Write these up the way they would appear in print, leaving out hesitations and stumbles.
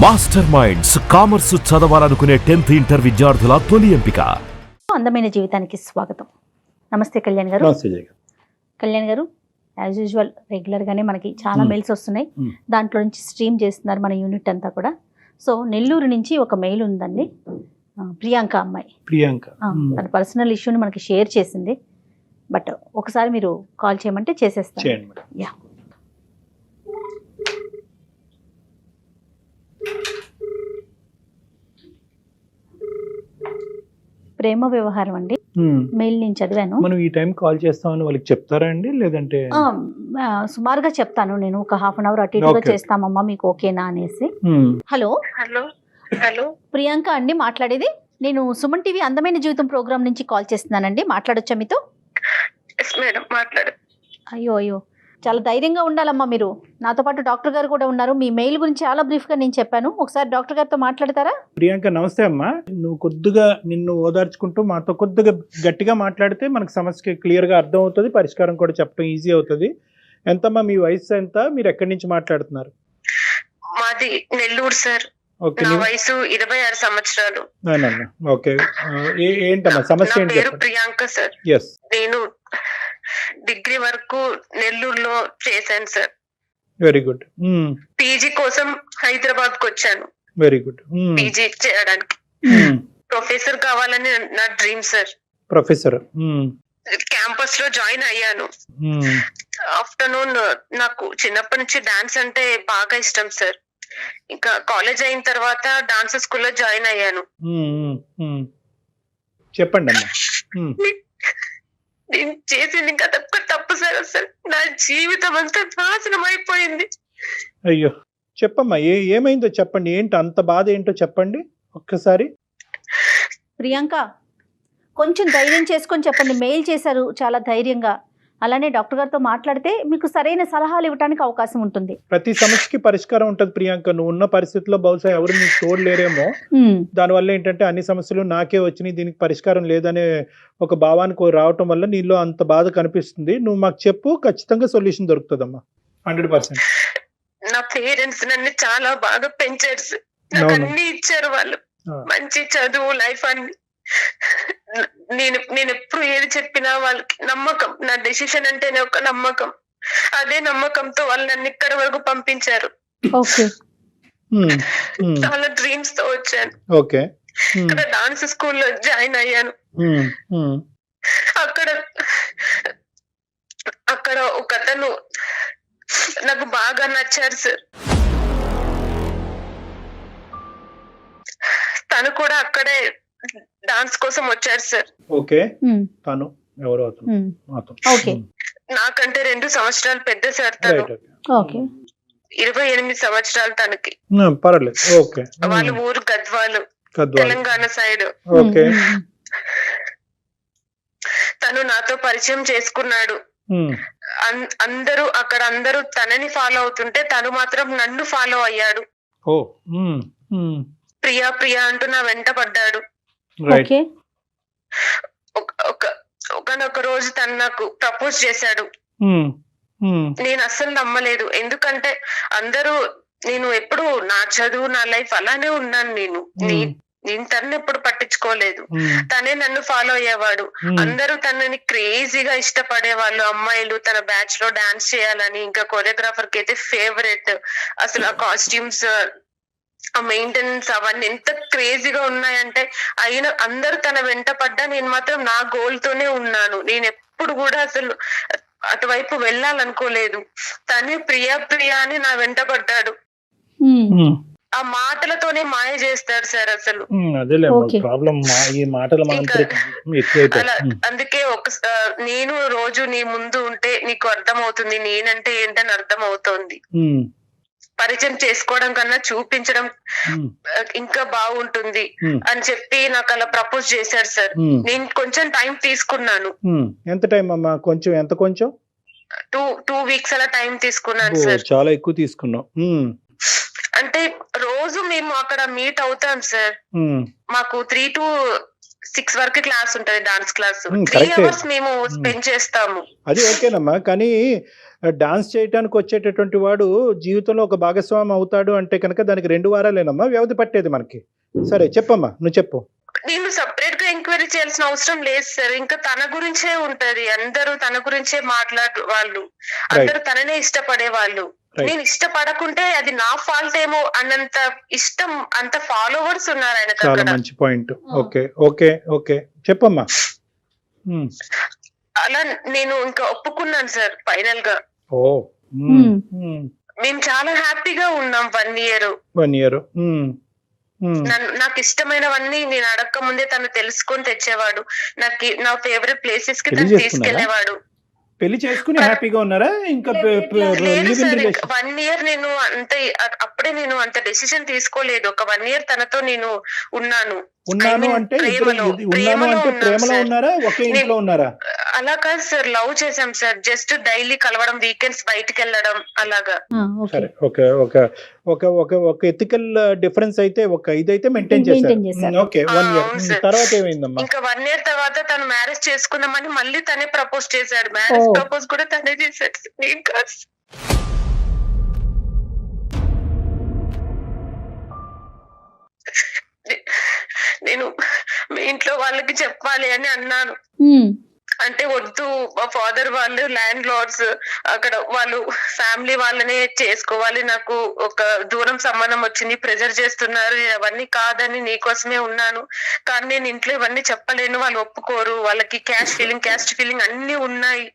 Master minds commerce చదవాలనుకునే 10th inter విద్యార్థుల తొలి ఎంపిక. అందమైన జీవితానికి స్వాగతం. నమస్తే కళ్యాణ్ గారు. కళ్యాణ్ గారు, యాజ్ యూజువల్ రెగ్యులర్గానే మనకి చాలా మెయిల్స్ వస్తున్నాయి. దాంట్లో నుంచి స్ట్రీమ్ చేస్తున్నారు మన యూనిట్ అంతా కూడా. సో నెల్లూరు నుంచి ఒక మెయిల్ ఉందండి. ప్రియాంక అమ్మాయి, తన పర్సనల్ ఇష్యూని మనకి షేర్ చేసింది. బట్ ఒకసారి మీరు కాల్ చేయమంటే చేసేస్తాను. యా, ప్రేమ వ్యవహారం అండి. మెయిల్ నేను చదివాను. మనం ఈ టైం కాల్ చేస్తామని వాళ్ళకి చెప్తారా అండి, లేదంటే సుమారుగా చెప్తాను. నేను ఒక హాఫ్ అన్ అవర్ అటు ఇటుగా చేస్తామమ్మా, మీకు ఓకేనా అనేసి. హలో హలో హలో ప్రియాంక అండి మాట్లాడేది. నేను సుమన్ టీవీ అందమైన జీవితం ప్రోగ్రామ్ నుంచి కాల్ చేస్తున్నానండి. మాట్లాడొచ్చా మీతో? ఎస్ మేడం, మాట్లాడు. అయ్యో అయ్యో, చాలా ధైర్యంగా ఉండాలమ్మా మీరు. నాతో పాటు డాక్టర్ గారు కూడా ఉన్నారు. మీ మెయిల్ గురించి చాలా బ్రీఫ్గా నేను చెప్పాను. ఒకసారి డాక్టర్ గారితో మాట్లాడతారా? ప్రియాంక నమస్తే అమ్మా. నువ్వు కొద్దిగా నిన్ను ఓదార్చుకుంటూ మాతో కొద్దిగా గట్టిగా మాట్లాడితే మనకు సమస్యకి క్లియర్గా అర్థం అవుతుంది, పరిష్కారం కూడా చెప్పడం ఈజీ అవుతుంది. ఎంతమ్మా మీ వయసు ఎంత, మీరు ఎక్కడి నుంచి మాట్లాడుతున్నారు? మాది నెల్లూరు సార్. ఓకే, నా వయసు 26 సంవత్సరాలు. ఓకే. ఏంటమ్మా సమస్య నా ఏంటి? పేరు ప్రియాంక సార్. ఎస్, నేను డిగ్రీ వరకు నెల్లూరులో చేశాను సార్. Very good. పీజీ కోసం హైదరాబాద్ కు వచ్చాను. Very good. పీజీ చేయడానికి ప్రొఫెసర్ కావాలని నా డ్రీమ్ సార్. ప్రొఫెసర్ క్యాంపస్ లో జాయిన్ అయ్యాను. ఆఫ్టర్నూన్ నాకు చిన్నప్పటి నుంచి డాన్స్ అంటే బాగా ఇష్టం సార్. ఇంకా కాలేజ్ అయిన తర్వాత డాన్స్ స్కూల్లో జాయిన్ అయ్యాను. చెప్పండి అమ్మా. నేను చేసింది ఇంకా తప్పు సార్. అసలు నా జీవితం అంతా నాశనం అయిపోయింది. అయ్యో, చెప్పమ్మా, ఏమైందో చెప్పండి. ఏంటి అంత బాధ ఏంటో చెప్పండి ఒక్కసారి. ప్రియాంక, కొంచెం ధైర్యం చేసుకొని చెప్పండి. మెయిల్ చేశారు చాలా ధైర్యంగా. అలానే డాక్టర్ గారితో మాట్లాడితే మీకు సరైన సలహాలు ఇవ్వడానికి అవకాశం ఉంటుంది. ప్రతి సమస్యకి పరిష్కారం ఉంటుంది ప్రియాంక. నువ్వు ఉన్న పరిస్థితుల్లో బహుశా ఎవరు నీకు తోడలేరేమో. దానివల్ల ఏంటంటే అన్ని సమస్యలు నాకే వచ్చినాయి, దీనికి పరిష్కారం లేదనే ఒక భావానికి రావటం వల్ల నీలో అంత బాధ కనిపిస్తుంది. నువ్వు మాకు చెప్పు, ఖచ్చితంగా సొల్యూషన్ దొరుకుతుందమ్మా. 100%. నా పేరెంట్స్ నన్ను చాలా బాగా పెంచారు సార్. నాకు అన్ని ఇచ్చారు వాళ్ళు. మంచి చదువు, లైఫ్ అన్ని. నేను ఎప్పుడు ఏది చెప్పినా వాళ్ళకి నమ్మకం. నా డెసిషన్ అంటేనే ఒక నమ్మకం. అదే నమ్మకంతో వాళ్ళు నన్ను ఇక్కడ వరకు పంపించారు. చాలా డ్రీమ్స్ తో వచ్చాను. ఓకే. ఇక్కడ డాన్స్ స్కూల్లో జాయిన్ అయ్యాను. అక్కడ ఒక అతను నాకు బాగా నచ్చారు సార్. తను కూడా అక్కడే డాన్స్ కోసం వచ్చారు సార్. ఓకే. తను ఎవరు? నాకంటే 2 సంవత్సరాలు పెద్ద సార్. తను 28 సంవత్సరాలు తనకి. పర్వాలేదు. ఓకే. వాళ్ళ ఊరు గద్వాలు, తెలంగాణ సైడ్. ఓకే. తను నాతో పరిచయం చేసుకున్నాడు. అందరూ తనని ఫాలో అవుతుంటే తను మాత్రం నన్ను ఫాలో అయ్యాడు. ప్రియా ప్రియా అంటూ నా వెంట పడ్డాడు. ఒకనొక రోజు తను నాకు ప్రపోజ్ చేశాడు. నేను అస్సలు నమ్మలేదు. ఎందుకంటే నేను ఎప్పుడు నా చదువు, నా లైఫ్ అలానే ఉన్నాను. నేను తనని ఎప్పుడు పట్టించుకోలేదు. తనే నన్ను ఫాలో అయ్యేవాడు. అందరూ తనని క్రేజీగా ఇష్టపడేవాళ్ళు. అమ్మాయిలు తన బ్యాచ్ లో డాన్స్ చేయాలని, ఇంకా కొరియోగ్రాఫర్ కి అయితే ఫేవరెట్. అసలు ఆ కాస్ట్యూమ్స్, ఆ మెయింటెనెన్స్ అవన్నీ ఎంత క్రేజీగా ఉన్నాయంటే, అయినా అందరూ తన వెంట పడ్డా నేను మాత్రం నా గోల్ తోనే ఉన్నాను. నేను ఎప్పుడు కూడా అసలు అటువైపు వెళ్ళాలనుకోలేదు. తనే ప్రియా ప్రియా అని నా వెంట పడ్డాడు. ఆ మాటలతోనే మాయ చేస్తాడు సార్ అసలు. అందుకే నేను రోజు నీ ముందు ఉంటే నీకు అర్థం అవుతుంది, నేనంటే ఏంటని అర్థం అవుతోంది. పరిచయం చేసుకోవడం కన్నా చూపించడం ఇంకా బాగుంటుంది అని చెప్పి నాకు అలా ప్రపోజ్ చేశారు సార్. నేను కొంచెం టైం తీసుకున్నాను. ఎంత టైం అమ్మా? కొంచెం ఎంత? కొంచెం 2 వీక్స్ అలా టైం తీసుకున్నాను సార్. చాలా ఎక్కువ తీసుకున్నావు. అంటే రోజు మేము అక్కడ మీట్ అవుతాం సార్. మాకు 3 to 6 వరకు క్లాస్ ఉంటది, డాన్స్ క్లాస్. 3 correct. అవర్స్ మేము స్పెండ్ చేస్తాము. అది ఓకేనమ్మా, కానీ డాన్స్ చేయడానికి వచ్చేటటువంటి వాడు జీవితంలో ఒక భాగస్వామి అవుతాడు అంటే కనుక దానికి 2 వారాలేనమ్మా వ్యవధి పట్టేది మనకి. సరే చెప్పమ్మా, నువ్వు చెప్పు. నేను సెపరేట్ గా ఎంక్వైరీ చేయాల్సిన అవసరం లేదు సార్. ఇంకా తన గురించే ఉంటది, అందరూ తన గురించే మాట్లాడు వాళ్ళు, అందరూ తననే ఇష్టపడే వాళ్ళు. నేను ఇష్టపడకుంటే అది నా ఫాల్ట్ ఏమో అన్నంత ఇష్టం, అంత ఫాలోవర్స్ ఉన్నారు ఆయన. చాలా మంచి పాయింట్. ఓకే ఓకే ఓకే చెప్పమ్మా. అలా నేను ఇంకా ఒప్పుకున్నాను సార్ ఫైనల్ గా. ఓ మేము చాలా హ్యాపీగా ఉన్నాం 1 year. 1 year. నాకు ఇష్టమైనవన్నీ నేను అడక్క ముందే తను తెలుసుకొని తెచ్చేవాడు. నా ఫేవరెట్ ప్లేసెస్ కి తను తీసుకెళ్లేవాడు. పెళ్లి చేసుకుని హ్యాపీగా ఉన్నారా? ఇంకా లేదు సార్, 1 year నేను అప్పుడే నేను అంత డెసిషన్ తీసుకోలేదు. ఒక 1 year తనతో నేను ఉన్నాను. అంటే ప్రేమలో ఉన్నారా, ఒకే ఇంట్లో ఉన్నారా? అలా కాదు సార్, లవ్ చేసాం సార్. జస్ట్ డైలీ కలవడం, వీకెండ్స్ బయటికి వెళ్ళడం అలాగా. సరే ఓకే ఒక ఎథికల్ డిఫరెన్స్ అయితే ఇదైతే మెయింటైన్ చేశారు. ఓకే 1 year తర్వాత ఏమైందమ్మా? ఇంకా 1 year తర్వాత తను మ్యారేజ్ చేసుకుందామని మళ్ళీ తనే ప్రపోజ్ చేశాడు. మ్యారేజ్ ప్రపోజ్ కూడా తనే చేశాడు. నేను కాదు. నేను మీ ఇంట్లో వాళ్ళకి చెప్పాలి అని అన్నాను. అంటే వద్దు, మా ఫాదర్ వాళ్ళు ల్యాండ్ లార్డ్స్, అక్కడ వాళ్ళు ఫ్యామిలీ వాళ్ళనే చేసుకోవాలి, నాకు ఒక దూరం సంబంధం వచ్చింది, ప్రెజర్ చేస్తున్నారు, అవన్నీ కాదని నీకోసమే ఉన్నాను. కానీ నేను ఇంట్లో ఇవన్నీ చెప్పలేను, వాళ్ళు ఒప్పుకోరు, వాళ్ళకి క్యాస్ట్ ఫీలింగ్ అన్ని ఉన్నాయి.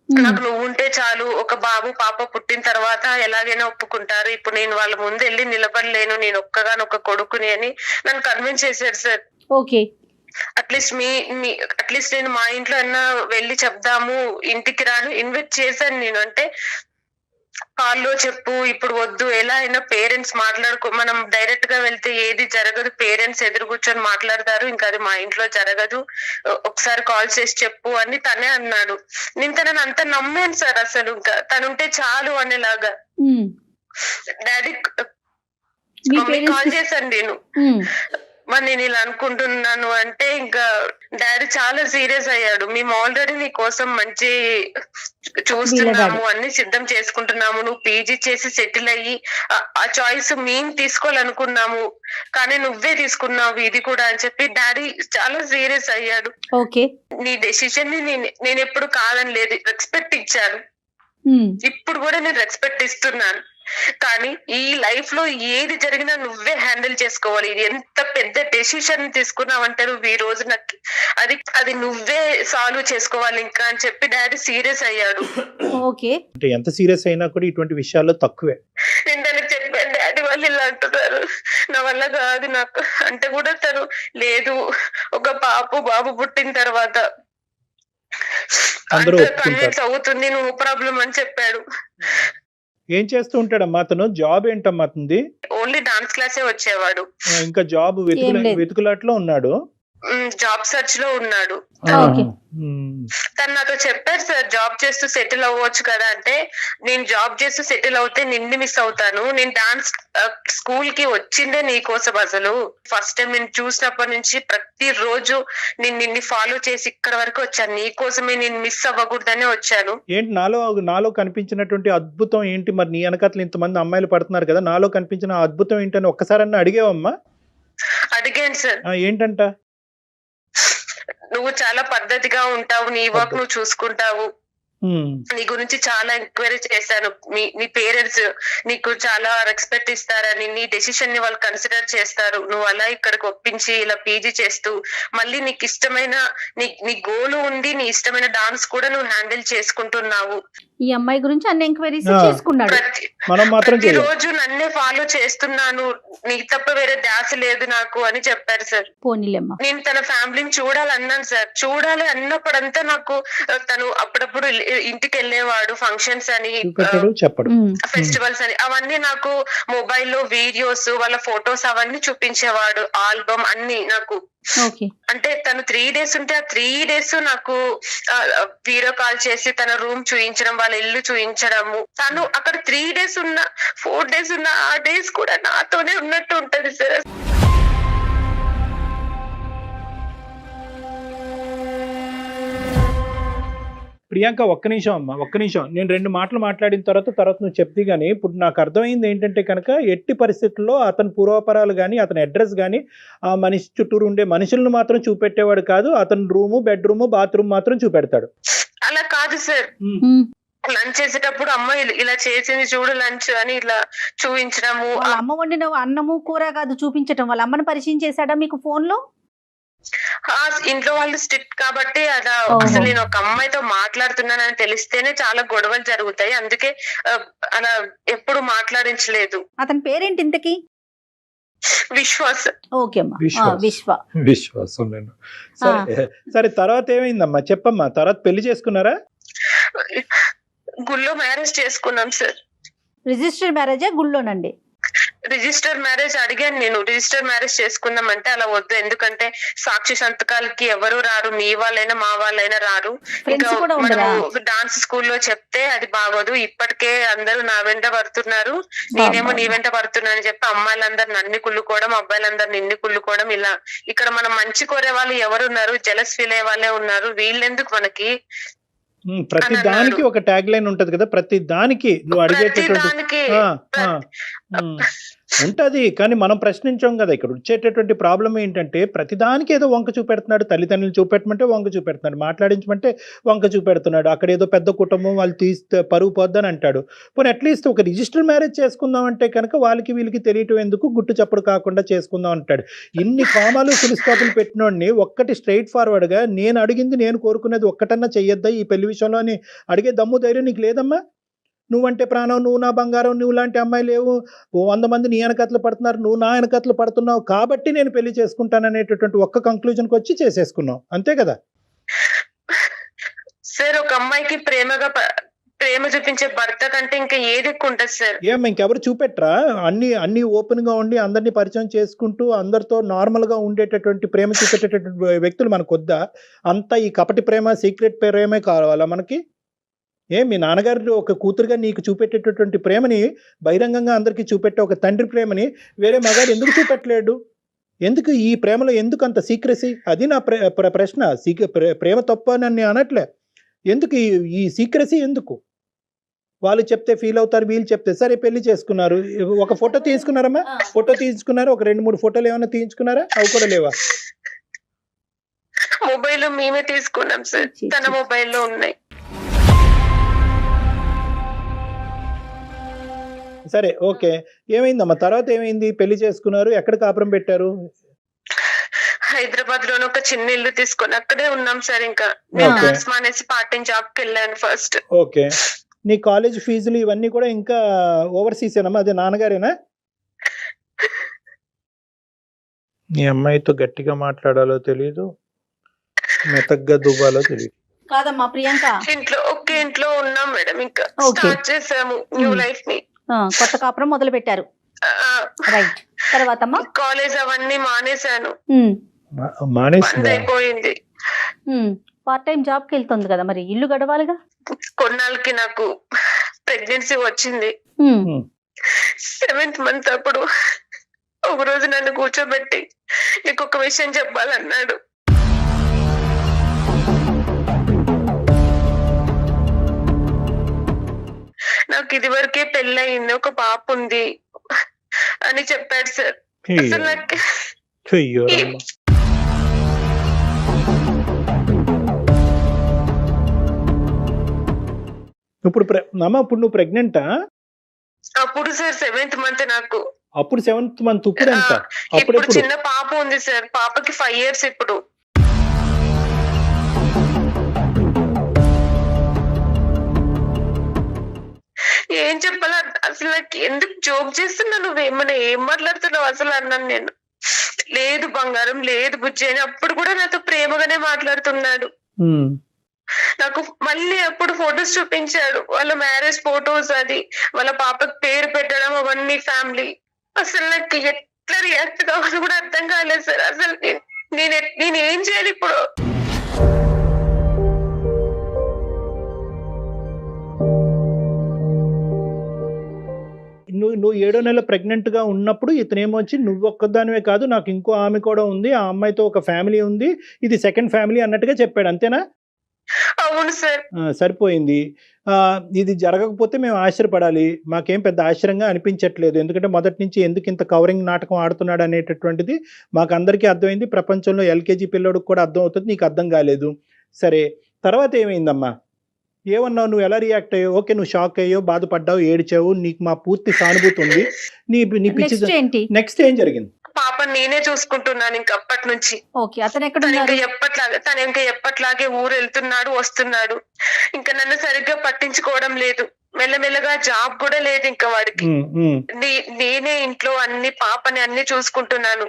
నాకు నువ్వు ఉంటే చాలు, ఒక బాబు పాప పుట్టిన తర్వాత ఎలాగైనా ఒప్పుకుంటారు. ఇప్పుడు నేను వాళ్ళ ముందు వెళ్ళి నిలబడలేను, నేను ఒక్కగానొక్క కొడుకుని అని నన్ను కన్విన్స్ చేశారు సార్. ఓకే, అట్లీస్ట్ నేను మా ఇంట్లో అన్నా వెళ్ళి చెప్దాము, ఇంటికి రాను ఇన్వైట్ చేశాను నేను. అంటే కాల్లో చెప్పు, ఇప్పుడు వద్దు, ఎలా అయినా పేరెంట్స్ మనం డైరెక్ట్ గా వెళ్తే ఏది జరగదు, పేరెంట్స్ ఎదురు కూర్చొని మాట్లాడతారు, ఇంకా అది మా ఇంట్లో జరగదు, ఒకసారి కాల్ చేసి చెప్పు అని తనే అన్నాడు. నేను తనని అంత నమ్మాను సార్, అసలు ఇంకా తనుంటే చాలు అనేలాగా. డాడీ కాల్ చేశాను నేను, మరి నేను ఇలా అనుకుంటున్నాను అంటే ఇంకా డాడీ చాలా సీరియస్ అయ్యాడు. మేము ఆల్రెడీ నీ కోసం మంచి చూస్తున్నాము, అన్ని సిద్ధం చేసుకుంటున్నాము, నువ్వు పీజీ చేసి సెటిల్ అయ్యి ఆ చాయిస్ మేము తీసుకోవాలనుకున్నాము, కానీ నువ్వే తీసుకున్నావు ఇది కూడా అని చెప్పి డాడీ చాలా సీరియస్ అయ్యాడు. ఓకే, నీ డెసిషన్ ని నేను ఎప్పుడు కాదని లేదు, రెస్పెక్ట్ ఇచ్చాను. ఇప్పుడు కూడా నేను రెస్పెక్ట్ ఇస్తున్నాను. కానీ ఈ లైఫ్ లో ఏది జరిగినా నువ్వే హ్యాండిల్ చేసుకోవాలి. ఇది ఎంత పెద్ద డెసిషన్ తీసుకున్నావంటే నువ్వు ఈ రోజు నాకు అది నువ్వే సాల్వ్ చేసుకోవాలి ఇంకా అని చెప్పి డాడీ సీరియస్ అయ్యాడు. ఓకే, అంటే ఎంత సీరియస్ అయినా కూడా ఇటువంటి విషయాల్లో తక్కువే. నేను దానికి చెప్పాను, డాడీ వాళ్ళు ఇలా అంటున్నారు, నా వల్ల కాదు నాకు అంటే కూడా తను లేదు, ఒక బాబు పుట్టిన తర్వాత కన్విన్స్ అవుతుంది, నువ్వు ప్రాబ్లం అని చెప్పాడు. ఏం చేస్తూ ఉంటాడమ్మా అతను? జాబ్ ఏంటమ్మా అతనిది? ఓన్లీ డాన్స్ క్లాసే వచ్చేవాడు. ఇంకా జాబ్ వెతుకులాట్లో ఉన్నాడు, జాబ్ సర్చ్ లో ఉన్నాడు. తను నాతో చెప్పారు సార్, జాబ్ చేస్తూ సెటిల్ అవ్వచ్చు కదా అంటే, నేను జాబ్ చేస్తూ సెటిల్ అవుతే నిన్ను మిస్ అవుతాను, నేను డాన్స్ స్కూల్ కి వచ్చిందే నీ కోసం. అసలు ఫస్ట్ టైం నేను చూసినప్పటి నుంచి ప్రతి రోజు నేను నిన్ను ఫాలో చేసి ఇక్కడ వరకు వచ్చాను, నీ కోసమే, నేను మిస్ అవ్వకూడదనే వచ్చాను. ఏంటి నాలో కనిపించినటువంటి అద్భుతం ఏంటి? మరి నీ వెనకాతలు ఇంతమంది అమ్మాయిలు పడుతున్నారు కదా, నాలో కనిపించిన అద్భుతం ఏంటని ఒక్కసారన్నా అడిగావమ్మా? అడిగాను సార్. ఏంటంట? నువ్వు చాలా పద్ధతిగా ఉంటావు, నీ వర్క్ నువ్వు చూసుకుంటావు, నీ గురించి చాలా ఎంక్వైరీ చేశాను, నీ పేరెంట్స్ నీకు చాలా రెస్పెక్ట్ ఇస్తారని, నీ డెసిషన్ ని వాళ్ళు కన్సిడర్ చేస్తారు, నువ్వు అలా ఇక్కడికి ఒప్పించి ఇలా పీజీ చేస్తూ మళ్ళీ నీకు ఇష్టమైన నీ గోల్ ఉంది, నీ ఇష్టమైన డాన్స్ కూడా నువ్వు హ్యాండిల్ చేసుకుంటున్నావు. ఈ అమ్మాయి గురించి అన్ని ఎంక్వైరీస్ చేసుకున్నాడు. ప్రతి రోజు నన్నే ఫాలో చేస్తున్నాను, నీకు తప్ప వేరే ధ్యాస లేదు నాకు అని చెప్పారు సార్. పోనీలేమ్మా, నేను తన ఫ్యామిలీని చూడాలన్నాను సార్. చూడాలి అన్నప్పుడంతా నాకు తను అప్పుడప్పుడు ఇంటికి వెళ్ళేవాడు, ఫంక్షన్స్ అని, ఫెస్టివల్స్ అని, అవన్నీ నాకు మొబైల్లో వీడియోస్, వాళ్ళ ఫొటోస్ అవన్నీ చూపించేవాడు, ఆల్బమ్ అన్ని నాకు. అంటే తను 3 days ఉంటే ఆ 3 days నాకు వీడియో కాల్ చేసి తన రూమ్ చూయించడం, వాళ్ళ ఇల్లు చూయించడము. తను అక్కడ 3 days ఉన్నా 4 days ఉన్నా ఆ డేస్ కూడా నాతోనే ఉన్నట్టు ఉంటది సార్. ప్రియాంక ఒక్క నిమిషం అమ్మా, ఒక్క నిమిషం. నేను 2 మాటలు మాట్లాడిన తర్వాత నువ్వు చెప్తే గానీ, ఇప్పుడు నాకు అర్థమైంది ఏంటంటే కనుక, ఎట్టి పరిస్థితుల్లో అతని పూర్వాపరాలు కానీ, అతని అడ్రస్ కానీ, ఆ మనిషి చుట్టూరు ఉండే మనుషులను మాత్రం చూపెట్టేవాడు కాదు. అతని రూము, బెడ్రూము, బాత్రూమ్ మాత్రం చూపెడతాడు. అలా కాదు సార్. లంచ్ చేసేటప్పుడు అమ్మ ఇలా చేసింది చూడు లంచ్ అని ఇలా చూపించడము. వాళ్ళ అమ్మ వండిన అన్నము కూర కాదు చూపించటం, వాళ్ళ అమ్మని పరిచయం చేశాడా మీకు ఫోన్ లో? ఇంట్లో వాళ్ళు స్ట్రిక్ట్ కాబట్టి అలా అసలు నేను ఒక అమ్మాయితో మాట్లాడుతున్నానని తెలిస్తేనే చాలా గొడవలు జరుగుతాయి. అందుకే అలా ఎప్పుడు మాట్లాడించలేదు. అతని పేరేంటి ఇంతకి? విశ్వాస్. ఓకే అమ్మా, విశ్వాసం. సరే, తర్వాత ఏమైందమ్మా చెప్పమ్మా. తర్వాత పెళ్లి చేసుకున్నారా? గుళ్ళో మ్యారేజ్ చేసుకున్నాం సార్. రిజిస్టర్ మ్యారేజా గుళ్ళోనండి? రిజిస్టర్ మ్యారేజ్ అడిగాను నేను. రిజిస్టర్ మ్యారేజ్ చేసుకుందాం అంటే అలా వద్దు, ఎందుకంటే సాక్షి సంతకాలకి ఎవరు రారు, మీ వాళ్ళైనా మా వాళ్ళైనా రారు. ఇంకా మనము డాన్స్ స్కూల్లో చెప్తే అది బాగోదు, ఇప్పటికే అందరూ నా వెంట పడుతున్నారు, నేనేమో నీ వెంట పడుతున్నా అని చెప్పి అమ్మాయిలందరు నన్ను కుళ్ళుకోవడం, అబ్బాయిలందరు నిన్ను కుళ్ళుకోవడం. ఇలా ఇక్కడ మనం మంచి కోరే వాళ్ళు ఎవరున్నారు, జలస్ ఫీల్ అయ్యే వాళ్ళే ఉన్నారు, వీళ్ళెందుకు మనకి. ప్రతి దానికి ఒక ట్యాగ్ లైన్ ఉంటది కదా, ప్రతి దానికి నువ్వు అడిగేటటువంటి ఉంటది. కానీ మనం ప్రశ్నించాం కదా. ఇక్కడ వచ్చేటటువంటి ప్రాబ్లం ఏంటంటే, ప్రతిదానికి ఏదో వంక చూపెడుతున్నాడు. తల్లిదండ్రులు చూపెట్టమంటే వంక చూపెడుతున్నాడు, మాట్లాడించమంటే వంక చూపెడుతున్నాడు. అక్కడ ఏదో పెద్ద కుటుంబం, వాళ్ళు తీస్తే పరుగు పోద్దని అంటాడు. పోనీ అట్లీస్ట్ ఒక రిజిస్టర్ మ్యారేజ్ చేసుకుందాం అంటే కనుక వాళ్ళకి వీళ్ళకి తెలియటం ఎందుకు, గుట్టు చప్పుడు కాకుండా చేసుకుందాం అంటాడు. ఇన్ని కామాలు ఫుల్స్టాపులు పెట్టినోడిని ఒక్కటి స్ట్రైట్ ఫార్వర్డ్గా నేను అడిగింది నేను కోరుకునేది ఒక్కటన్నా చెయ్యొద్దా ఈ పెళ్లి విషయంలో అని అడిగే దమ్ము ధైర్యం నీకు లేదమ్మా? నువ్వంటే ప్రాణం, నువ్వు నా బంగారం, నువ్వు లాంటి అమ్మాయి లేవు, 100 మంది నీ వెనకట్లు పడుతున్నారు, నువ్వు నా వెనకట్లు పడుతున్నావు కాబట్టి నేను పెళ్లి చేసుకుంటాననేటటువంటి ఒక్క కంక్లూజన్కి వచ్చి చేసేసుకున్నావు, అంతే కదా సార్? ఒక అమ్మాయికి ప్రేమ చూపించే భర్త కంటే ఇంకా ఏది ఎక్కువ ఉంటుంది సార్? ఇంకెవరు చూపెట్రా? అన్ని ఓపెన్ గా ఉండి అందరినీ పరిచయం చేసుకుంటూ అందరితో నార్మల్ గా ఉండేటటువంటి ప్రేమ చూపెట్టేటటువంటి వ్యక్తులు మనకు వద్దా? అంతా ఈ కపటి ప్రేమ, సీక్రెట్ ప్రేమే కావాలా మనకి? మీ నాన్నగారు ఒక కూతురుగా నీకు చూపెట్టేటటువంటి ప్రేమని బహిరంగంగా అందరికీ చూపెట్టే ఒక తండ్రి ప్రేమని వేరే మగాడు ఎందుకు చూపెట్టలేడు? ఎందుకు ఈ ప్రేమలో ఎందుకు అంత సీక్రెసీ? అది నా ప్రశ్న. ప్రేమ తప్ప నన్ను అనట్లే, ఎందుకు ఈ సీక్రెసీ ఎందుకు? వాళ్ళు చెప్తే ఫీల్ అవుతారు, వీళ్ళు చెప్తే సరే పెళ్లి చేసుకున్నారు. ఒక ఫోటో తీసుకున్నారమ్మా? ఫోటో తీసుకున్నారు, ఒక 2-3 ఫోటోలు ఏమైనా తీయించుకున్నారా? అవి కూడా లేవా? మొబైల్ మేమే తీసుకున్నాం సార్, తన మొబైల్లో ఉన్నాయి. సరే, ఓకే. ఏమైందమ్మా తర్వాత? ఏమైంది? పెళ్లి చేసుకున్నారు, ఎక్కడ కాపురం పెట్టారు? హైదరాబాద్ లోనే ఒక చిన్న ఇల్లు తీసుకొని అక్కడే ఉన్నాం సార్. ఇంకా నేను డాన్స్ మానేసి పార్ట్ టైం జాబ్ కి వెళ్ళాను ఫస్ట్. ఓకే. నీ కాలేజ్ ఫీజులు ఇవన్నీ కూడా ఇంకా ఓవర్సీస్ ఏనమ్మా? అదే నాన్నగారేనా? నీ అమ్మాయితో గట్టిగా మాట్లాడాలో తెలియదు, మెతగ్గా దువ్వాలో తెలియదు. కాదమ్మా ప్రియాంక, ఒకే ఇంట్లో ఉన్నాం మేడం. ఇంకా స్టార్ట్ చేసాము న్యూ లైఫ్ ని, కొత్త కాపురం మొదలు పెట్టారు. రైట్. తర్వాత కాలేజ్ అవన్నీ మానేశాను, అయిపోయింది. పార్ట్ టైం జాబ్ కి వెళ్తుంది కదా, మరి ఇల్లు గడవాలిగా. కొన్నాళ్ళకి నాకు ప్రెగ్నెన్సీ వచ్చింది. 7th మంత్ అప్పుడు ఒక రోజు నన్ను కూర్చోబెట్టి నీకు ఒక విషయం చెప్పాలన్నాడు. నాకు ఇది వరకే పెళ్ళయింది, ఒక పాప ఉంది అని చెప్పాడు సార్. అసలు నాకు ఇప్పుడు నువ్వు ప్రెగ్నెంటా? అప్పుడు సార్ 7th మంత్ నాకు. అప్పుడు 7th మంత్. ఇప్పుడు ఎంత? ఇప్పుడు చిన్న పాప ఉంది సార్, పాపకి 5 years ఇప్పుడు. ఏం చెప్పాలా అసలు? నాకు ఎందుకు జోక్ చేస్తున్నా, నువ్వేమన్నా ఏం మాట్లాడుతున్నావు అసలు అన్నాను నేను. లేదు బంగారం, లేదు బుజ్జి అని అప్పుడు కూడా నాతో ప్రేమగానే మాట్లాడుతున్నాడు. నాకు మళ్ళీ అప్పుడు ఫొటోస్ చూపించాడు, వాళ్ళ మ్యారేజ్ ఫొటోస్, అది వాళ్ళ పాపకి పేరు పెట్టడం, అవన్నీ ఫ్యామిలీ. అసలు నాకు ఎట్లా రియాక్ట్ కావాలో కూడా అర్థం కాలేదు సార్. అసలు నేను ఏం చేయాలి ఇప్పుడు? నువ్వు 7వ నెల ప్రెగ్నెంట్ గా ఉన్నప్పుడు ఇతనేమో వచ్చి నువ్వు ఒక్కదానివే కాదు, నాకు ఇంకో ఆమె కూడా ఉంది, ఆ అమ్మాయితో ఒక ఫ్యామిలీ ఉంది, ఇది సెకండ్ ఫ్యామిలీ అన్నట్టుగా చెప్పాడు, అంతేనా? అవును సార్. సరిపోయింది. ఇది జరగకపోతే మేము ఆశ్చర్యపడాలి. మాకేం పెద్ద ఆశ్చర్యంగా అనిపించట్లేదు. ఎందుకంటే మొదటి నుంచి ఎందుకు ఇంత కవరింగ్ నాటకం ఆడుతున్నాడు అనేటటువంటిది మాకందరికీ అర్థమైంది. ప్రపంచంలో ఎల్‌కేజీ పిల్లోడికి కూడా అర్థం అవుతుంది. నీకు అర్థం కాలేదు. సరే, తర్వాత ఏమైందమ్మా? ఏమన్నావు? నువ్వు ఎలా రియాక్ట్ అయ్యావు? ఓకే, నువ్వు షాక్ అయ్యావు, బాధపడ్డావు, ఏడ్చావు. నీకు మా పూర్తి సానుభూతి ఉంది. నీ పిచ్చి నెక్స్ట్ ఏంటి? నెక్స్ట్ ఏం జరిగింది? పాపని నేనే చూసుకుంటున్నాను ఇంక అప్పటి నుంచి. ఓకే, అతను ఎక్కడ తను ఉన్నారు? ఇంకా ఎప్పట్లాగే ఊరు వెళ్తున్నాడు, వస్తున్నాడు. ఇంకా నన్ను సరిగ్గా పట్టించుకోవడం లేదు. మెల్లమెల్లగా జాబ్ కూడా లేదు ఇంకా వాడికి. నేనే ఇంట్లో పాపని అన్ని చూసుకుంటున్నాను.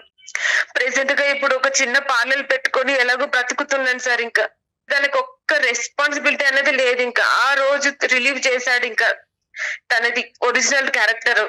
ప్రెసెంట్ గా ఇప్పుడు ఒక చిన్న పార్లర్ పెట్టుకొని ఎలాగో బ్రతుకుతున్నాను సార్. ఇంకా దానికి ఒక్క రెస్పాన్సిబిలిటీ అనేది లేదు. ఇంకా ఆ రోజు రిలీవ్ చేశాడు ఇంకా తనది ఒరిజినల్ క్యారెక్టర్.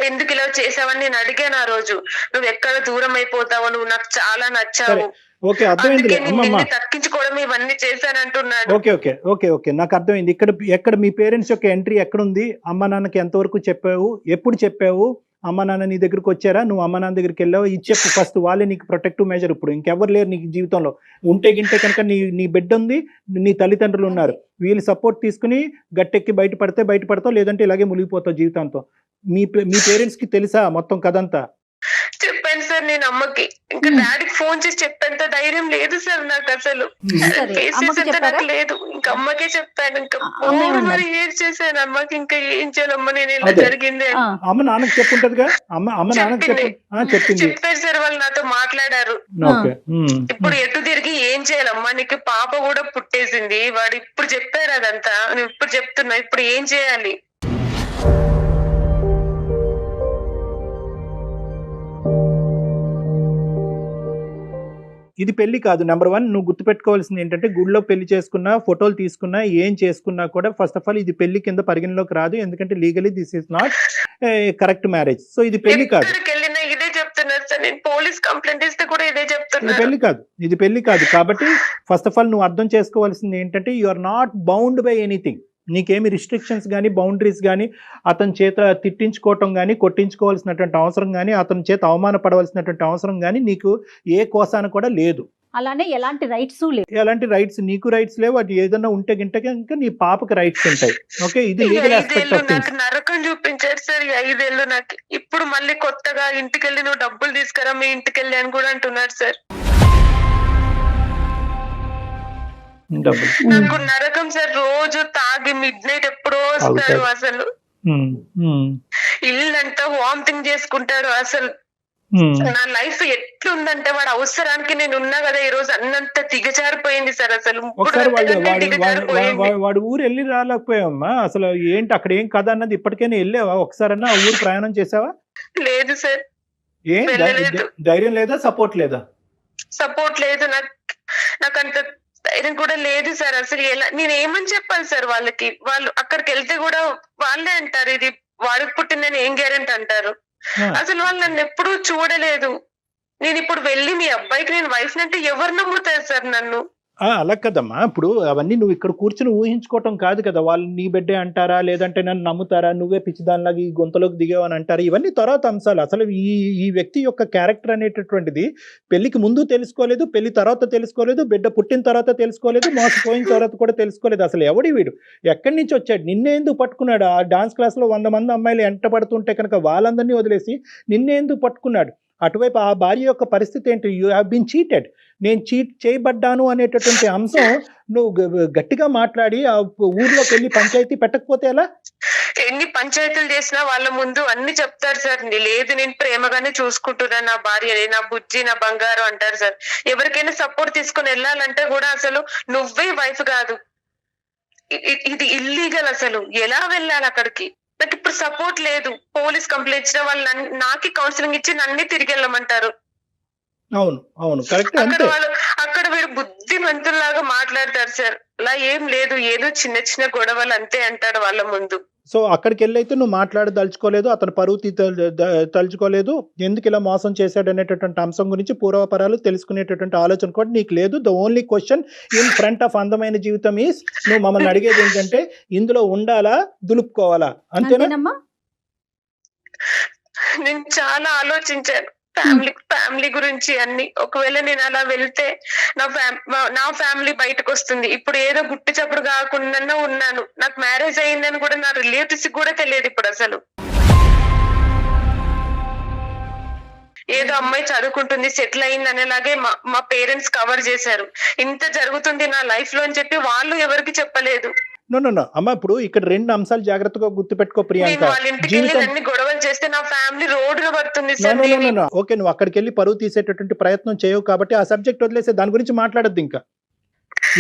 ఎందుకు ఇలా చేసావని నేను అడిగాను ఆ రోజు. నువ్వు ఎక్కడ దూరం అయిపోతావు, నువ్వు నాకు చాలా నచ్చావు, ఓకే, అర్థమైంది. తక్కించుకోవడం ఇవన్నీ చేశానంటున్నాడు. ఓకే ఓకే ఓకే ఓకే నాకు అర్థమైంది. ఎక్కడ మీ పేరెంట్స్ యొక్క ఎంట్రీ ఎక్కడుంది? అమ్మ నాన్నకి ఎంతవరకు చెప్పావు? ఎప్పుడు చెప్పావు? అమ్మ నాన్న నీ దగ్గరికి వచ్చారా? నువ్వు అమ్మ నాన్న దగ్గరికి వెళ్ళావు? ఇది చెప్పు ఫస్ట్. వాళ్ళే నీకు ప్రొటెక్టివ్ మెజర్. ఇప్పుడు ఇంకెవరు లేరు నీకు జీవితంలో. ఉంటే కనుక నీ బిడ్డ ఉంది, నీ తల్లిదండ్రులు ఉన్నారు. వీళ్ళు సపోర్ట్ తీసుకుని గట్టెక్కి బయటపడతావు, లేదంటే ఇలాగే మునిగిపోతావు జీవితాంతో. మీ పేరెంట్స్ కి తెలుసా మొత్తం కథంతా? చెప్పాను సార్ నేను అమ్మకి. ఇంకా డాడీకి ఫోన్ చేసి చెప్పేంత ధైర్యం లేదు సార్ నాకు అసలు. నాకు లేదు. ఇంకా అమ్మకే చెప్పాను. ఇంకా మరి ఏం చేశాను అమ్మకి. ఇంకా ఏం చేయాలమ్మా, నేను ఇలా జరిగింది అమ్మ నాన్నకి చెప్పుంటదిగా. అమ్మ నాన్నకి చెప్పింది. చెప్పారు సార్, వాళ్ళు నాతో మాట్లాడారు. ఇప్పుడు ఎటు తిరిగి ఏం చేయాలమ్మా, నీకు పాప కూడా పుట్టేసింది. వాడు ఇప్పుడు చెప్పారు అదంతా. నువ్వు ఇప్పుడు చెప్తున్నా, ఇప్పుడు ఏం చేయాలి? ఇది పెళ్లి కాదు. నెంబర్ 1 నువ్వు గుర్తుపెట్టుకోవాల్సింది ఏంటంటే, గుడిలో పెళ్లి చేసుకున్నా, ఫోటోలు తీసుకున్నా, ఏం చేసుకున్నా కూడా ఫస్ట్ ఆఫ్ ఆల్ ఇది పెళ్లి కింద పరిగణలోకి రాదు. ఎందుకంటే legally this is not correct marriage. So ఇది పెళ్లి కాదు. ఇదే చెప్తున్నారు సార్. నేను పోలీస్ కంప్లైంట్ ఇస్తే కూడా ఇదే చెప్తున్నారు. ఇది పెళ్లి కాదు. కాబట్టి ఫస్ట్ ఆఫ్ ఆల్ నువ్వు అర్థం చేసుకోవాల్సింది ఏంటంటే, you are not bound by anything. నీకేమి రిస్ట్రిక్షన్స్ కానీ, బౌండరీస్ కానీ, అతని చేత తిట్టించుకోవటం కానీ, కొట్టించుకోవాల్సినటువంటి అవసరం కానీ, అతని చేత అవమానపడవలసినటువంటి అవసరం కానీ నీకు ఏ కోసాన కూడా లేదు. అలానే ఎలాంటి రైట్స్ లేవు. ఎలాంటి రైట్స్ నీకు రైట్స్ లేవు. అది ఏదన్నా ఉంటే ఇంకా నీ పాపకి రైట్స్ ఉంటాయి. ఓకే, ఇది లీగల్ ఆస్పెక్ట్ ఆఫ్ థింగ్స్. నరకం చూపించారు సార్ 5 ఏళ్ళు నాకు. ఇప్పుడు మళ్ళీ కొత్తగా ఇంటికి వెళ్ళి నువ్వు డబ్బులు తీసుకురా, మీ ఇంటికి వెళ్ళి అని కూడా అంటున్నారు సార్. నాకు నరకం సార్. రోజు తాగి మిడ్ నైట్ ఎప్పుడో వస్తాడు. అసలు ఇల్లంతా వామిటింగ్ చేసుకుంటాడు. అసలు నా లైఫ్ ఎట్లుందంటే, వాడు అవసరానికి నేను ఉన్నా కదా ఈ రోజు అన్నంత దిగజారిపోయింది సార్. అసలు వాడు ఊరు వెళ్ళి రాలేకపోయావమ్మా. అసలు ఏంటి అక్కడ ఏం కథ అన్నది ఇప్పటికైనా వెళ్ళావా? ఒకసారన్నా ఊరు ప్రయాణం చేసావా? లేదు సార్. ఏం ధైర్యం లేదా? సపోర్ట్ లేదా? సపోర్ట్ లేదు. నాకు అంత ధైర్యం కూడా లేదు సార్. అసలు ఎలా నేను ఏమని చెప్పాలి సార్ వాళ్ళకి? వాళ్ళు అక్కడికి వెళ్తే కూడా వాళ్ళే అంటారు, ఇది వాడికి పుట్టిందని ఏం గ్యారెంటీ అంటారు. అసలు వాళ్ళు నన్ను ఎప్పుడూ చూడలేదు. నేను ఇప్పుడు వెళ్ళి మీ అబ్బాయికి నేను వైఫ్ అంటే ఎవరు నమ్ముతారు సార్ నన్ను? అలా కదమ్మా. ఇప్పుడు అవన్నీ నువ్వు ఇక్కడ కూర్చుని ఊహించుకోవటం కాదు కదా. వాళ్ళు నీ బిడ్డే అంటారా, లేదంటే నన్ను నమ్ముతారా, నువ్వే పిచ్చిదానిలాగా ఈ గొంతులోకి దిగావని అంటారా? ఇవన్నీ తర్వాత అంశాలు. అసలు ఈ వ్యక్తి యొక్క క్యారెక్టర్ అనేటటువంటిది పెళ్లికి ముందు తెలుసుకోలేదు, పెళ్లి తర్వాత తెలుసుకోలేదు, బిడ్డ పుట్టిన తర్వాత తెలుసుకోలేదు, మోసపోయిన తర్వాత కూడా తెలుసుకోలేదు. అసలు ఎవడి వీడు? ఎక్కడి నుంచి వచ్చాడు? నిన్నే ఎందుకు పట్టుకున్నాడు? ఆ డాన్స్ క్లాస్లో 100 మంది అమ్మాయిలు ఎంట పడుతుంటే కనుక వాళ్ళందరినీ వదిలేసి నిన్నే ఎందుకు పట్టుకున్నాడు? అటువైపు ఆ భార్య యొక్క పరిస్థితి ఏంటి? You have been cheated. నేను చీట్ చేయబడ్డాను అనేటటువంటి అంశం నువ్వు గట్టిగా మాట్లాడి ఆ ఊర్లోకి వెళ్ళి పంచాయతీ పెట్టకపోతే ఎలా? ఎన్ని పంచాయతీలు చేసినా వాళ్ళ ముందు అన్ని చెప్తారు సార్. లేదు, నేను ప్రేమగానే చూసుకుంటున్నా నా భార్యని, నా బుజ్జి, నా బంగారం అంటారు సార్. ఎవరికైనా సపోర్ట్ తీసుకుని వెళ్ళాలంటే కూడా అసలు నువ్వే వైఫ్ కాదు, ఇది ఇల్లీగల్. అసలు ఎలా వెళ్ళాలి అక్కడికి? నాకు ఇప్పుడు సపోర్ట్ లేదు. పోలీస్ కంప్లైంట్ ఇచ్చిన వాళ్ళు నాకే కౌన్సిలింగ్ ఇచ్చి నన్ను తిరిగి వెళ్ళమంటారు. అవును కరెక్ట్. అక్కడ వీడు బుద్ధిమంతుల్లాగా మాట్లాడతారు సార్. అలా ఏం లేదు, ఏదో చిన్న చిన్న గొడవలు అంతే అంటాడు వాళ్ళ ముందు. సో అక్కడికి వెళ్ళైతే నువ్వు మాట్లాడదలుచుకోలేదు, అతను పరువు తలుచుకోలేదు, ఎందుకు ఇలా మోసం చేశాడు అనేటటువంటి అంశం గురించి పూర్వపరాలు తెలుసుకునేటటువంటి ఆలోచన కూడా నీకు లేదు. The only question in front of అందమైన జీవితం ఈస్, నువ్వు మమ్మల్ని అడిగేది ఏంటంటే ఇందులో ఉండాలా, దులుపుకోవాలా? అంతేనా? నేను చాలా ఆలోచించాను. ఫ్యామిలీ గురించి అన్ని. ఒకవేళ నేను అలా వెళ్తే నా ఫ్యామిలీ బయటకు వస్తుంది. ఇప్పుడు ఏదో గుట్టు చప్పుడు కాకుండా ఉన్నాను. నాకు మ్యారేజ్ అయిందని కూడా నా రిలేటివ్స్ కూడా తెలియదు ఇప్పుడు అసలు. ఏదో అమ్మాయి చదువుకుంటుంది, సెటిల్ అయింది అనేలాగే మా పేరెంట్స్ కవర్ చేశారు. ఇంత జరుగుతుంది నా లైఫ్ లో అని చెప్పి వాళ్ళు ఎవరికి చెప్పలేదు. నో అమ్మ, ఇప్పుడు ఇక్కడ 2 అంశాలు జాగ్రత్తగా గుర్తుపెట్టుకో ప్రియాంక. వాళ్ళ ఇంటికి వెళ్ళి అన్ని గొడవలు చేస్తే నా ఫ్యామిలీ రోడ్డున పడుతుంది సార్. ఓకే, నువ్వు అక్కడికి వెళ్ళి పరువు తీసేటటువంటి ప్రయత్నం చేయవు కాబట్టి ఆ సబ్జెక్ట్ వదిలేసే, దాని గురించి మాట్లాడద్దు. ఇంకా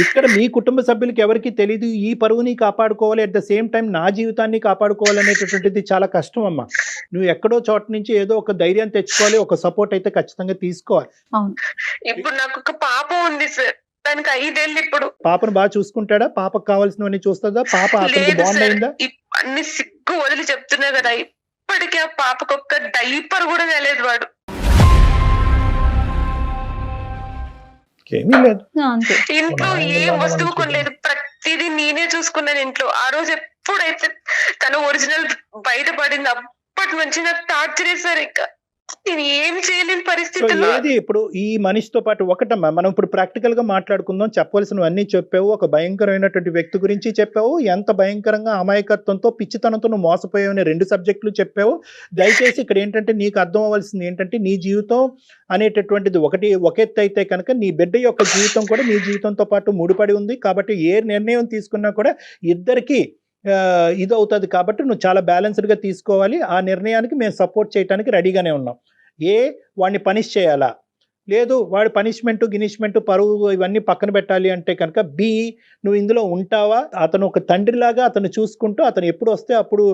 ఇక్కడ మీ కుటుంబ సభ్యులకి ఎవరికి తెలియదు ఈ పరువుని కాపాడుకోవాలి, అట్ ద సేమ్ టైం నా జీవితాన్ని కాపాడుకోవాలి అనేటటువంటిది చాలా కష్టం అమ్మా. నువ్వు ఎక్కడో చోట నుంచి ఏదో ఒక ధైర్యం తెచ్చుకోవాలి, ఒక సపోర్ట్ అయితే ఖచ్చితంగా తీసుకోవాలి. ఇప్పుడు నాకు ఒక పాప ఉంది సార్, దానికి 5 ఏళ్ళు. ఇప్పుడు పాపను బాగా చూసుకుంటాడా? పాపకు కావాల్సినవన్నీ చూస్తుందా? పాప అతనికి బాండ్ అయిందా? అన్ని సిగ్గు వదిలి చెప్తున్నా కదా, ఇప్పటికీ ఆ పాపకు ఒక్క డైపర్ కూడా తెలియదు. వాడు ఇంట్లో ఏ వస్తువు కొనలేదు, ప్రతిదీ నేనే చూసుకున్నాను ఇంట్లో. ఆ రోజు ఎప్పుడైతే తన ఒరిజినల్ బయటపడింది అప్పటి నుంచి నాకు టార్చర్ చేశారు. ఇక నేను ఏమి చేయలేని పరిస్థితుల్లో. ఇప్పుడు ఈ మనిషితో పాటు ఒకటమ్మా, మనం ఇప్పుడు ప్రాక్టికల్ గా మాట్లాడుకుందాం. చెప్పవలసినవన్నీ చెప్పావు, ఒక భయంకరమైనటువంటి వ్యక్తి గురించి చెప్పావు, ఎంత భయంకరంగా అమాయకత్వంతో పిచ్చితనంతో నువ్వు మోసపోయావు అనే 2 సబ్జెక్టులు చెప్పావు. దయచేసి ఇక్కడ ఏంటంటే నీకు అర్థం అవ్వాల్సింది ఏంటంటే, నీ జీవితం అనేటటువంటిది ఒక ఎత్తు అయితే కనుక నీ బిడ్డ యొక్క జీవితం కూడా నీ జీవితంతో పాటు ముడిపడి ఉంది. కాబట్టి ఏ నిర్ణయం తీసుకున్నా కూడా ఇద్దరికి ఇది అవుతుంది. కాబట్టి నువ్వు చాలా బ్యాలెన్స్డ్గా తీసుకోవాలి. ఆ నిర్ణయానికి మేము సపోర్ట్ చేయడానికి రెడీగానే ఉన్నాం. వాడిని పనిష్ చేయాలా, లేదు వాడి గినిష్మెంట్ పరువు ఇవన్నీ పక్కన పెట్టాలి అంటే కనుక నువ్వు ఇందులో ఉంటావా? అతను ఒక తండ్రిలాగా అతను చూసుకుంటూ, అతను ఎప్పుడు వస్తే అప్పుడు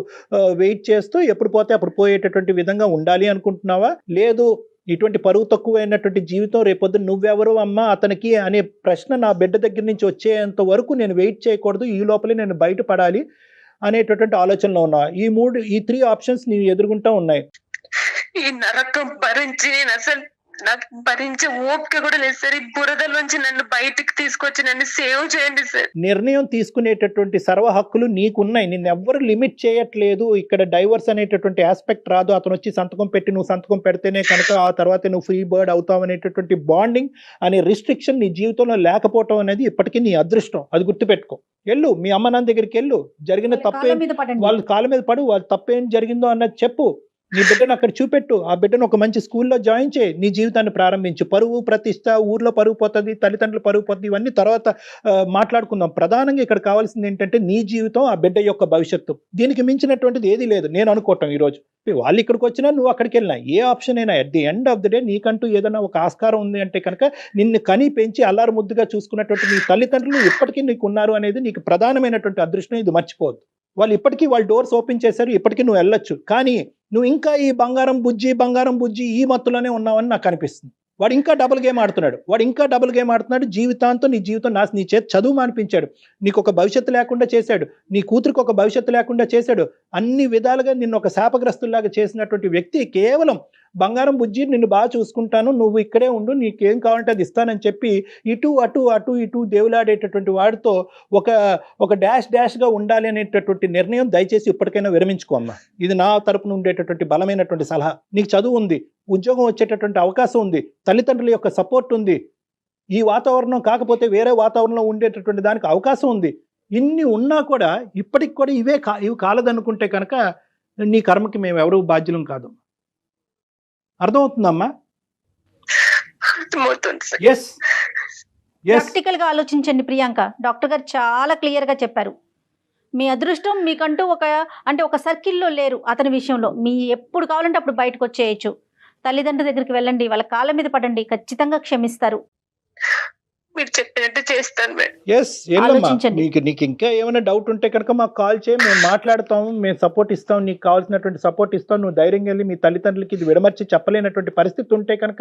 వెయిట్ చేస్తూ, ఎప్పుడు పోతే అప్పుడు పోయేటటువంటి విధంగా ఉండాలి అనుకుంటున్నావా? లేదు ఇటువంటి పరువు తక్కువైనటువంటి జీవితం రేపొద్దు నువ్వెవరు అమ్మా అతనికి అనే ప్రశ్న నా బిడ్డ దగ్గర నుంచి వచ్చేంత వరకు నేను వెయిట్ చేయకూడదు, ఈ లోపలే నేను బయటపడాలి అనేటటువంటి ఆలోచనలో ఉన్నా. ఈ 3 ఆప్షన్స్ నీ ఎదురుగుంటా ఉన్నాయి. ఈ నరకం భరించి నేను అసలు నాకు భరించే ఓపిక కూడా లేదు సార్. ఈ బురదలోంచి నన్ను బయటికి తీసుకొచ్చి నన్ను సేవ్ చేయండి సార్. నిర్ణయం తీసుకునేటటువంటి సర్వ హక్కులు నీకున్నాయి, నిన్ను ఎవ్వరు లిమిట్ చేయట్లేదు. ఇక్కడ డైవర్స్ అనేటటువంటి ఆస్పెక్ట్ రాదు. అతను వచ్చి సంతకం పెట్టి నువ్వు సంతకం పెడితేనే కనుక ఆ తర్వాత నువ్వు ఫ్రీ బర్డ్ అవుతావు అనేటటువంటి బాండింగ్ అనే రిస్ట్రిక్షన్ నీ జీవితంలో లేకపోవటం అనేది ఇప్పటికీ నీ అదృష్టం. అది గుర్తుపెట్టుకో. వెళ్ళు మీ అమ్మ నాన్న దగ్గరికి వెళ్ళు, జరిగిన తప్పే వాళ్ళ కాళ్ళ మీద పడు, వాళ్ళ తప్పేం జరిగిందో అన్నది చెప్పు. నీ బిడ్డను అక్కడ చూపెట్టు, ఆ బిడ్డను ఒక మంచి స్కూల్లో జాయిన్ చేయి, నీ జీవితాన్ని ప్రారంభించు. పరువు ప్రతిష్ట, ఊర్లో పరువు పోతుంది, తల్లిదండ్రులు పరువు పోతుంది, ఇవన్నీ తర్వాత మాట్లాడుకుందాం. ప్రధానంగా ఇక్కడ కావాల్సింది ఏంటంటే నీ జీవితం, ఆ బిడ్డ యొక్క భవిష్యత్తు. దీనికి మించినటువంటిది ఏది లేదు నేను అనుకోవటం. ఈరోజు వాళ్ళు ఇక్కడికి వచ్చినా నువ్వు అక్కడికి వెళ్ళినా ఏ ఆప్షన్ అయినా at the end of the day నీకంటూ ఏదైనా ఒక ఆస్కారం ఉంది అంటే కనుక నిన్ను కని పెంచి అల్లారు ముద్దుగా చూసుకున్నటువంటి నీ తల్లిదండ్రులు ఇప్పటికీ నీకు ఉన్నారు అనేది నీకు ప్రధానమైనటువంటి అదృష్టం. ఇది మర్చిపోవద్దు. వాళ్ళు ఇప్పటికీ వాళ్ళ డోర్స్ ఓపెన్ చేశారు, ఇప్పటికీ నువ్వు వెళ్ళొచ్చు. కానీ నువ్వు ఇంకా ఈ బంగారం బుజ్జి ఈ మత్తులోనే ఉన్నావని నాకు అనిపిస్తుంది. వాడు ఇంకా డబుల్ గేమ్ ఆడుతున్నాడు. జీవితాంతం నీ జీవితం నీ చేతి చదువు మానిపించాడు, నీకు ఒక భవిష్యత్తు లేకుండా చేశాడు, నీ కూతురికి ఒక భవిష్యత్తు లేకుండా చేశాడు. అన్ని విధాలుగా నిన్ను ఒక శాపగ్రస్తుల్లాగా చేసినటువంటి వ్యక్తి కేవలం బంగారం బుజ్జి నిన్ను బాగా చూసుకుంటాను, నువ్వు ఇక్కడే ఉండు, నీకేం కావాలంటే అది ఇస్తానని చెప్పి ఇటు దేవులాడేటటువంటి వాడితో ఒక డాష్గా ఉండాలి అనేటటువంటి నిర్ణయం దయచేసి ఇప్పటికైనా విరమించుకోమ్మా. ఇది నా తరపున ఉండేటటువంటి బలమైనటువంటి సలహా. నీకు చదువు ఉంది, ఉద్యోగం వచ్చేటటువంటి అవకాశం ఉంది, తల్లిదండ్రుల యొక్క సపోర్ట్ ఉంది, ఈ వాతావరణం కాకపోతే వేరే వాతావరణంలో ఉండేటటువంటి దానికి అవకాశం ఉంది. ఇన్ని ఉన్నా కూడా ఇప్పటికి కూడా ఇవి కాలదనుకుంటే కనుక నీ కర్మకి మేము ఎవరు బాధ్యులం కాదు. అర్థమవుతుందమ్మా? ప్రాక్టికల్ గా ఆలోచించండి ప్రియాంక. డాక్టర్ గారు చాలా క్లియర్ గా చెప్పారు. మీ అదృష్టం మీకంటూ ఒక సర్కిల్లో లేరు. అతని విషయంలో మీ ఎప్పుడు కావాలంటే అప్పుడు బయటకు వచ్చేయచ్చు. తల్లిదండ్రుల దగ్గరికి వెళ్ళండి, వాళ్ళ కాళ్ళ మీద పడండి, ఖచ్చితంగా క్షమిస్తారు. మీరు చెప్పినట్టు చేస్తాను. నీకు ఇంకా ఏమైనా డౌట్ ఉంటే కనుక మాకు కాల్ చేయి, మేము మాట్లాడతాము, మేము సపోర్ట్ ఇస్తాం, నీకు కావాల్సినటువంటి సపోర్ట్ ఇస్తాం. నువ్వు ధైర్యంగా వెళ్ళి మీ తల్లిదండ్రులకి ఇది విడమర్చి చెప్పలేనటువంటి పరిస్థితి ఉంటే కనుక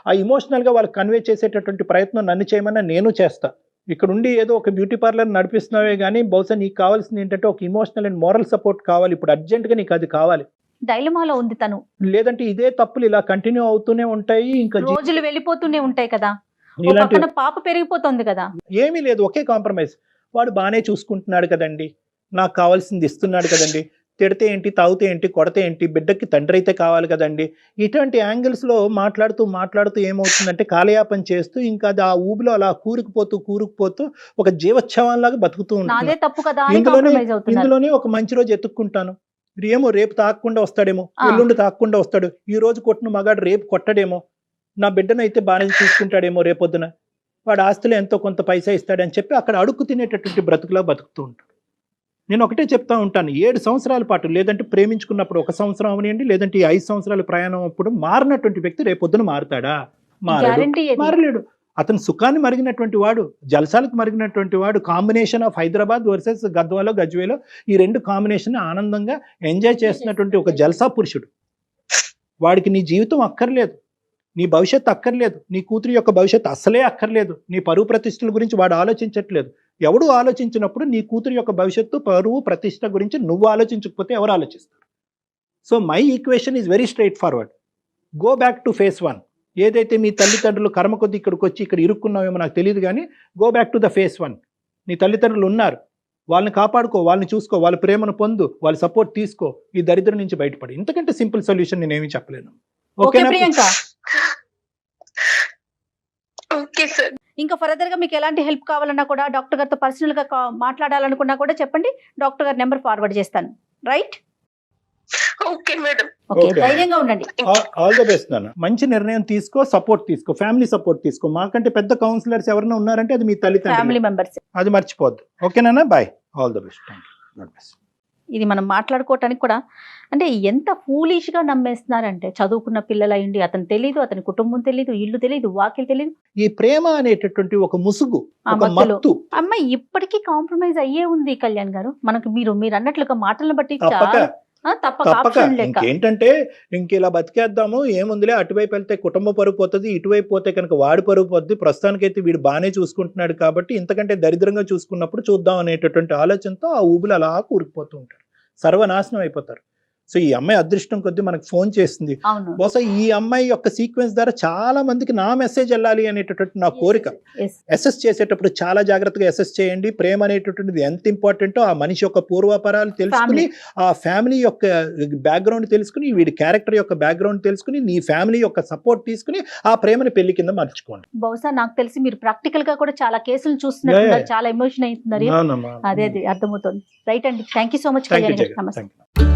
ఆ ఇమోషనల్గా వాళ్ళకి కన్వే చేసేటటువంటి ప్రయత్నం నన్ను చేయమన్నా నేను చేస్తా. ఇక్కడ ఉండి ఏదో ఒక బ్యూటీ పార్లర్ నడిపిస్తున్నావే కానీ బహుశా నీకు కావాల్సింది ఏంటంటే ఒక ఇమోషనల్ అండ్ మోరల్ సపోర్ట్ కావాలి. ఇప్పుడు అర్జెంట్గా నీకు అది కావాలి. డైలమాలో ఉంది తను. లేదంటే ఇదే తప్పులు ఇలా కంటిన్యూ అవుతూనే ఉంటాయి, ఇంకా రోజులు వెళ్ళిపోతూనే ఉంటాయి కదా. పాప పెరిగిపోతుంది కదా. ఏమీ లేదు, ఒకే కాంప్రమైజ్. వాడు బాగానే చూసుకుంటున్నాడు కదండి, నాకు కావాల్సింది ఇస్తున్నాడు కదండి, తిడితే ఏంటి, తాగితే ఏంటి, కొడితే ఏంటి, బిడ్డకి తండ్రి అయితే కావాలి కదండి. ఇటువంటి యాంగిల్స్లో మాట్లాడుతూ ఏమవుతుందంటే కాలయాపన చేస్తూ ఇంకా అది ఆ ఊబిలో అలా కూరుకుపోతూ ఒక జీవోత్సవంలాగా బతుకుతూ ఉంటుంది. ఇందులోనే ఒక మంచి రోజు ఎత్తుక్కుంటాను, రేపు తాగకుండా వస్తాడేమో, ఎల్లుండి తాగకుండా వస్తాడు, ఈ రోజు కొట్టిన మగాడు రేపు కొట్టడేమో, నా బిడ్డను అయితే బాగానే చూసుకుంటాడేమో, రేపొద్దున వాడు ఆస్తులు ఎంతో కొంత పైసా ఇస్తాడని చెప్పి అక్కడ అడుక్కు తినేటటువంటి బ్రతుకులా బతుకుతూ ఉంటాడు. నేను ఒకటే చెప్తా ఉంటాను, 7 సంవత్సరాల పాటు, లేదంటే ప్రేమించుకున్నప్పుడు 1 సంవత్సరం అవనియండి, లేదంటే ఈ 5 సంవత్సరాల ప్రయాణం అప్పుడు మారినటువంటి వ్యక్తి రేపొద్దున మారుతాడా? మారలేడు. అతను సుఖాన్ని మరిగినటువంటి వాడు, జలసాలకు మరిగినటువంటి వాడు, కాంబినేషన్ ఆఫ్ హైదరాబాద్ వర్సెస్ గజ్వేలో ఈ 2 కాంబినేషన్ ఆనందంగా ఎంజాయ్ చేస్తున్నటువంటి ఒక జల్సా పురుషుడు. వాడికి నీ జీవితం అక్కర్లేదు, నీ భవిష్యత్తు అక్కర్లేదు, నీ కూతురి యొక్క భవిష్యత్తు అస్సలే అక్కర్లేదు, నీ పరువు ప్రతిష్టల గురించి వాడు ఆలోచించట్లేదు. ఎవడు ఆలోచించినప్పుడు నీ కూతురి యొక్క భవిష్యత్తు, పరువు ప్రతిష్ట గురించి నువ్వు ఆలోచించకపోతే ఎవరు ఆలోచిస్తారు? So my equation is very straight forward. Go back to face 1. ఏదైతే మీ తల్లిదండ్రులు కర్మ కొద్ది ఇక్కడికి వచ్చి ఇక్కడ ఇరుక్కున్నావేమో నాకు తెలియదు, కానీ go back to the face 1. నీ తల్లిదండ్రులు ఉన్నారు, వాళ్ళని కాపాడుకో, వాళ్ళని చూసుకో, వాళ్ళ ప్రేమను పొందు, వాళ్ళ సపోర్ట్ తీసుకో, ఈ దరిద్రం నుంచి బయటపడి. ఇంతకంటే సింపుల్ సొల్యూషన్ నేనేమి చెప్పలేను. ఓకేనా ప్రియాంక? Okay sir. ఇంకా ఫర్దర్ గా మీకు ఎలాంటి హెల్ప్ కావాలన్నా కూడా, డాక్టర్ గారితో పర్సనల్ గా మాట్లాడాలనుకున్నా కూడా చెప్పండి, డాక్టర్ గారి నెంబర్ ఫార్వర్డ్ చేస్తాను. రైట్? Okay madam. ఓకే, ధైర్యంగా ఉండండి. ఆల్ ద బెస్ట్ నాన్న. మంచి నిర్ణయం తీసుకో, సపోర్ట్ తీసుకో, ఫ్యామిలీ సపోర్ట్ తీసుకో. మాకంటే పెద్ద కౌన్సిలర్స్ ఎవరైనా ఉన్నారంటే అది మీ తల్లిదండ్రులు, ఫ్యామిలీ మెంబర్స్. అది మర్చిపోద్దు. ఓకేనా? Bye. All the best. God bless. ఇది మనం మాట్లాడుకోవటానికి కూడా అంటే ఎంత ఫూలిష్ గా నమ్మేస్తున్నారంటే, చదువుకున్న పిల్లలు అయ్యండి, అతను తెలీదు, అతని కుటుంబం తెలీదు, ఇల్లు తెలీదు, వాకిలు తెలీదు. ఈ ప్రేమ అనేటటువంటి ఒక ముసుగు, ఒక మత్తు. అమ్మాయి ఇప్పటికీ కాంప్రమైజ్ అయ్యే ఉంది కళ్యాణ్ గారు. మనకు మీరు అన్నట్లుగా మాటలను బట్టి తప్పక ఇంకేంటంటే ఇంక ఇలా బతికేద్దాము, ఏముందిలే, అటువైపు వెళ్తే కుటుంబ పరుగు పోతుంది, ఇటువైపు పోతే కనుక వాడి పరుగు పోతుంది, ప్రస్తుతానికైతే వీడు బాగానే చూసుకుంటున్నాడు కాబట్టి ఇంతకంటే దరిద్రంగా చూసుకున్నప్పుడు చూద్దాం అనేటటువంటి ఆలోచనతో ఆ ఊబులు అలా కూరుకుపోతూ ఉంటారు, సర్వనాశనం అయిపోతారు. సో ఈ అమ్మాయి అదృష్టం కొద్దీ మనకు ఫోన్ చేసింది. బహుశా ఈ అమ్మాయి యొక్క సీక్వెన్స్ ద్వారా చాలా మందికి నా మెసేజ్ వెళ్ళాలి అనేటటువంటి నా కోరిక. అసెస్ చేసేటప్పుడు చాలా జాగ్రత్తగా అసెస్ చేయండి. ప్రేమ అనేటటువంటిది ఎంత ఇంపార్టెంటో ఆ మనిషి యొక్క పూర్వాపరాలు తెలుసుకుని, ఆ ఫ్యామిలీ యొక్క బ్యాక్గ్రౌండ్ తెలుసుకుని, వీడి క్యారెక్టర్ యొక్క బ్యాక్గ్రౌండ్ తెలుసుకుని, నీ ఫ్యామిలీ యొక్క సపోర్ట్ తీసుకుని ఆ ప్రేమని పెళ్లి కింద మార్చుకోండి. బహుశా నాకు తెలిసి మీరు ప్రాక్టికల్ గా కూడా చాలా కేసులు చూస్తున్నారు, చాలా ఎమోషన్ అవుతున్నారు. అదే అర్థమవుతుంది. రైట్ అండి, థ్యాంక్ యూ సో మచ్. నమస్తే.